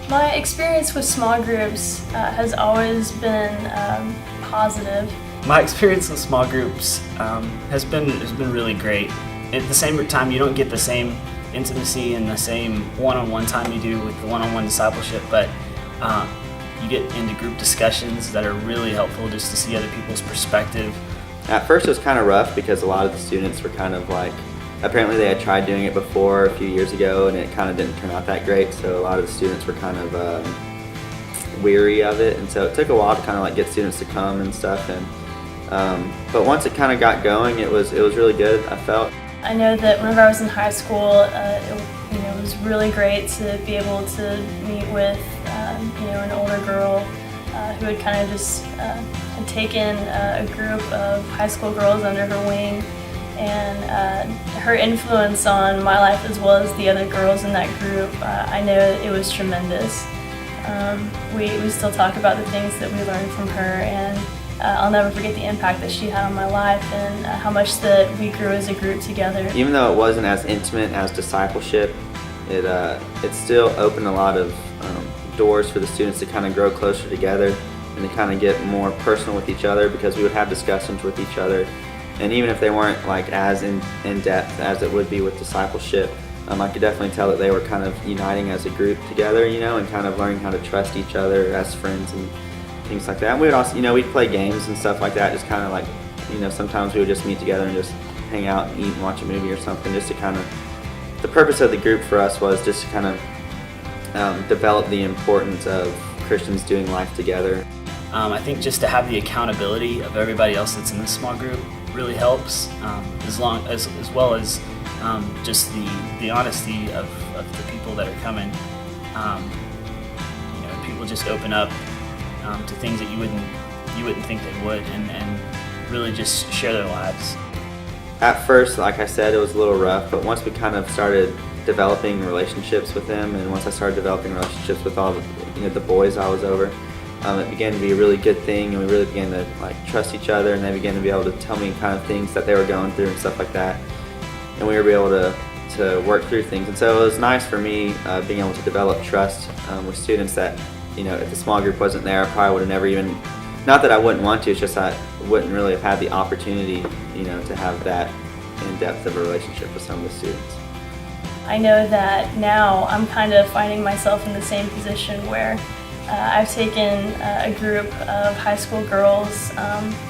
My experience with small groups has always been positive. My experience with small groups has been really great. At the same time, you don't get the same intimacy and the same one-on-one time you do with the one-on-one discipleship, but you get into group discussions that are really helpful just to see other people's perspective. At first it was kind of rough because a lot of the students were kind of like, apparently they had tried doing it before a few years ago and it kind of didn't turn out that great, so a lot of the students were kind of weary of it, and so it took a while to kind of like get students to come and stuff. And but once it kind of got going, it was really good, I felt. I know that whenever I was in high school, it was really great to be able to meet with an older girl who had kind of just had taken a group of high school girls under her wing, and her influence on my life as well as the other girls in that group, I know it was tremendous. We still talk about the things that we learned from her, and I'll never forget the impact that she had on my life and how much that we grew as a group together. Even though it wasn't as intimate as discipleship, it still opened a lot of doors for the students to kind of grow closer together and to kind of get more personal with each other, because we would have discussions with each other. And even if they weren't like as in depth as it would be with discipleship, I could definitely tell that they were kind of uniting as a group together, and kind of learning how to trust each other as friends and things like that. And we would also, we'd play games and stuff like that, just kind of like, sometimes we would just meet together and just hang out and eat and watch a movie or something, just to kind of, the purpose of the group for us was just to kind of develop the importance of Christians doing life together. I think just to have the accountability of everybody else that's in this small group really helps, as well as just the honesty of the people that are coming. People just open up to things that you wouldn't think they would, and really just share their lives. At first, like I said, it was a little rough, but once we kind of started developing relationships with them, and once I started developing relationships with all the boys I was over, it began to be a really good thing, and we really began to like trust each other, and they began to be able to tell me kind of things that they were going through and stuff like that, and we were able to work through things. And so it was nice for me being able to develop trust with students that, if the small group wasn't there, I probably would have never even, not that I wouldn't want to, it's just I wouldn't really have had the opportunity, to have that in-depth of a relationship with some of the students. I know that now I'm kind of finding myself in the same position where I've taken a group of high school girls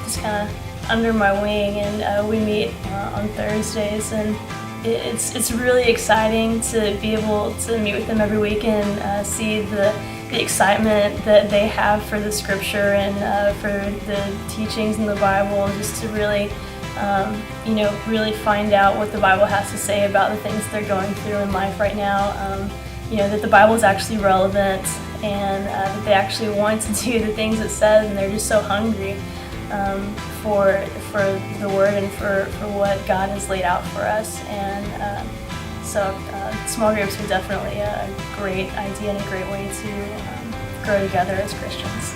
just kind of under my wing, and we meet on Thursdays, and it's really exciting to be able to meet with them every week and see the excitement that they have for the scripture and for the teachings in the Bible, just to really really find out what the Bible has to say about the things they're going through in life right now. That the Bible is actually relevant, and that they actually want to do the things it says, and they're just so hungry for the Word and for what God has laid out for us. And so small groups are definitely a great idea and a great way to grow together as Christians.